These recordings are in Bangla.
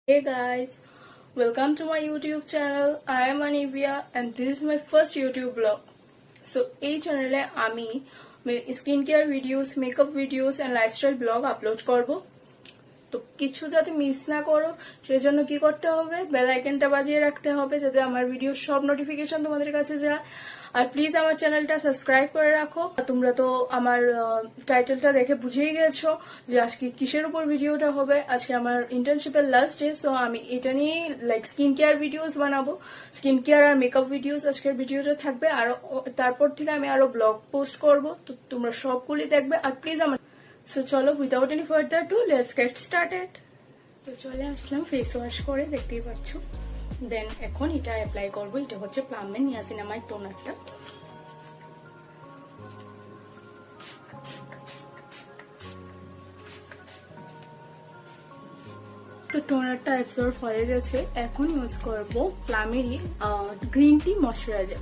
Hey guys, welcome to my YouTube channel. I am Anivia and this is my first YouTube vlog. So এই চ্যানেলে আমি skin care videos, makeup videos and lifestyle blog upload করব। তো কিছু যাতে মিস না করো সেজন্য কি করতে হবে, বেল আইকনটা বাজিয়ে রাখতে হবে যাতে আমার ভিডিওর সব নোটিফিকেশন তোমাদের কাছে যায়। আর প্লিজ আমার চ্যানেলটা সাবস্ক্রাইব করে রাখো। তোমরা তো আমার টাইটেলটা দেখে বুঝেই গেছো যে আজকে কিসের উপর ভিডিওটা হবে। আজকে আমার ইন্টার্নশিপের লাস্ট ডে, সো আমি এটা নিয়ে স্কিন কেয়ার ভিডিওস বানাবো, স্কিন কেয়ার আর মেকআপ ভিডিওস আজকের ভিডিওটা থাকবে। আর তারপর থেকে আমি আরো ব্লগ পোস্ট করব, তো তোমরা সবগুলি দেখবে। আর প্লিজ আমার সো চলো, without any further to let's get started. তো চলে আসলাম ফেস ওয়াশ করে, দেখতেই পাচ্ছ। দেন এখন এটা অ্যাপ্লাই করবো। এটা হচ্ছে প্লামের নিয়াসিনামাইড টোনারটা। তো টোনারটা অ্যাবজর্ব হয়ে গেছে। এখন ইউজ করবো প্লামেরই গ্রিন টি ময়শ্চারাইজার।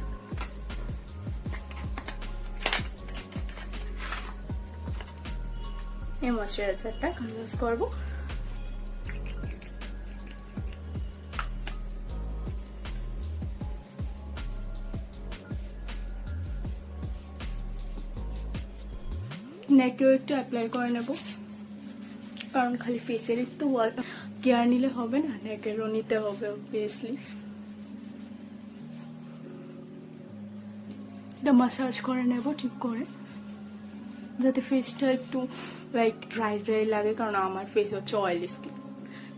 এই ময়শ্চারাইজারটা এখন ইউজ করবো। নেকেও একটু অ্যাপ্লাই করে নেব, কারণ খালি ফেসের একটু কেয়ার নিলে হবে না, নেকেরও নিতে হবে অবভিয়াসলি। এটা মাসাজ করে নেব ঠিক করে, যাতে ফেসটা একটু ড্রাই ড্রাই লাগে, কারণ আমার ফেস হচ্ছে অয়েলি স্কিন।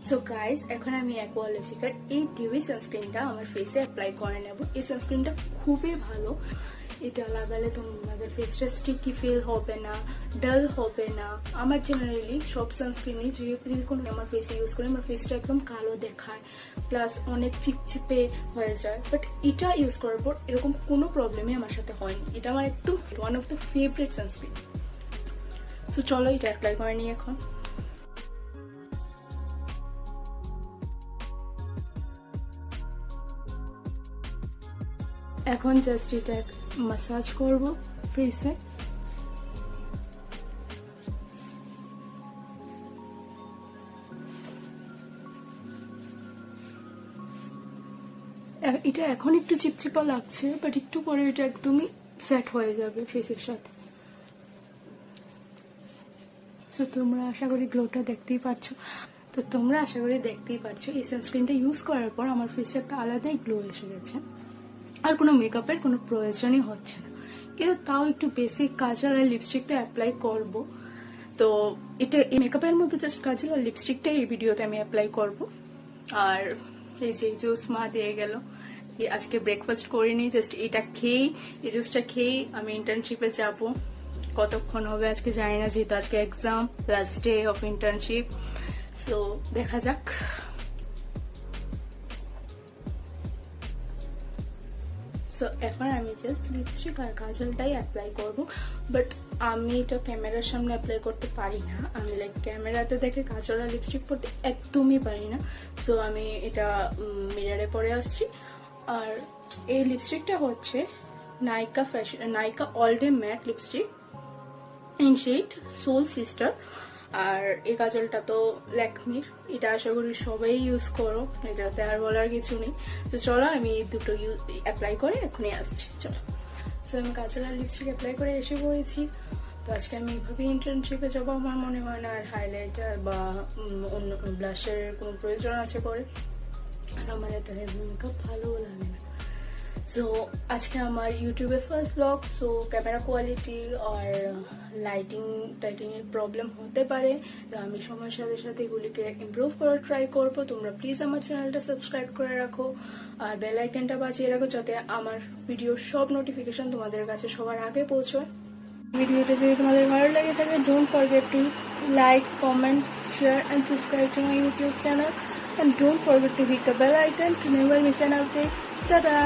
সো গাইজ, এখন আমি অ্যাকোয়ালজিকার এই ডিউই সানস্ক্রিনটা আমার ফেসে অ্যাপ্লাই করে নেব। এই সানস্ক্রিনটা খুবই ভালো। এটা লাগালে তোমাদের ফেসটা স্টিকি ফিল হবে না, ডাল হবে না। আমার জেনারেলি সব সানস্ক্রিনই যদি কোনো আমার ফেসে ইউজ করি, আমার ফেসটা একদম কালো দেখায়, প্লাস অনেক চিপচিপে হয়ে যায়। বাট এটা ইউজ করার পর এরকম কোনো প্রবলেমই আমার সাথে হয়নি। এটা আমার একদম one of the favourite sunscreen. So চলো এটা অ্যাপ্লাই করে নিই এখন। এখন জাস্ট এটা মাসাজ করব ফেসে। এটা এখন একটু চিপচিপা লাগছে, বাট একটু পরে এটা একদমই সেট হয়ে যাবে ফেসের সাথে। তো তোমরা আশা করি গ্লোটা দেখতেই পাচ্ছ। এই সানস্ক্রিনটা ইউজ করার পর আমার ফেসে একটা আলাদাই গ্লো এসে গেছে। আর কোনো মেকআপের কোনো প্রয়োজনই হচ্ছে না, কিন্তু তাও একটু বেসিক কাজল আর লিপস্টিকটা অ্যাপ্লাই করব। তো এটা এই মেকআপের মধ্যে জাস্ট কাজল আর লিপস্টিকটা এই ভিডিওতে আমি অ্যাপ্লাই করব। আর এই যে জুস মা দিয়ে গেল, আজকে ব্রেকফাস্ট করিনি, জাস্ট এটা খেয়েই, এই জুসটা খেয়েই আমি ইন্টার্নশিপে যাব। কতক্ষণ হবে আজকে জানি না, যেহেতু আজকে exam, last day of internship. So দেখা যাক। সো এখন আমি জাস্ট লিপস্টিক আর কাজলটাই অ্যাপ্লাই করব। বাট আমি এটা ক্যামেরার সামনে অ্যাপ্লাই করতে পারি না। আমি ক্যামেরাতে দেখে কাজল আর লিপস্টিক পরতে একদমই পারি না। সো আমি এটা মিররে পরে আসছি। আর এই লিপস্টিকটা হচ্ছে Nykaa all day matte lipstick in shade soul sister. আর এই কাজলটা তো ল্যাকমির, এটা আশা করি সবাই ইউজ করো, এটাতে আর বলার কিছু নেই। তো চলো আমি দুটো অ্যাপ্লাই করে এখনই আসছি। চলো, সো আমি কাজল আর লিপস্টিক অ্যাপ্লাই করে এসে পড়েছি। তো আজকে আমি এইভাবে ইন্টার্নশিপে যাবো আমার মনে হয় না। আর হাইলাইটার বা অন্য ব্লাশের কোনো প্রয়োজন আছে পরে, আমার এত হেভি মেকআপ ভালোও লাগে না। সো আজকে আমার ইউটিউবে first blog. So camera quality আর লাইটিং এর প্রবলেম হতে পারে, তো আমি সময়ের সাথে সাথে এগুলিকে ইমপ্রুভ করার ট্রাই করবো। তোমরা প্লিজ আমার চ্যানেলটা সাবস্ক্রাইব করে রাখো আর বেল আইকনটা বাজিয়ে রাখো, যাতে আমার ভিডিওর সব নোটিফিকেশন তোমাদের কাছে সবার আগে পৌঁছয়। ভিডিওটা যদি তোমাদের ভালো লাগে থাকে, don't forget to like, comment, share and subscribe to my YouTube channel, and don't forget to hit the bell icon to never miss an update. Ta-da!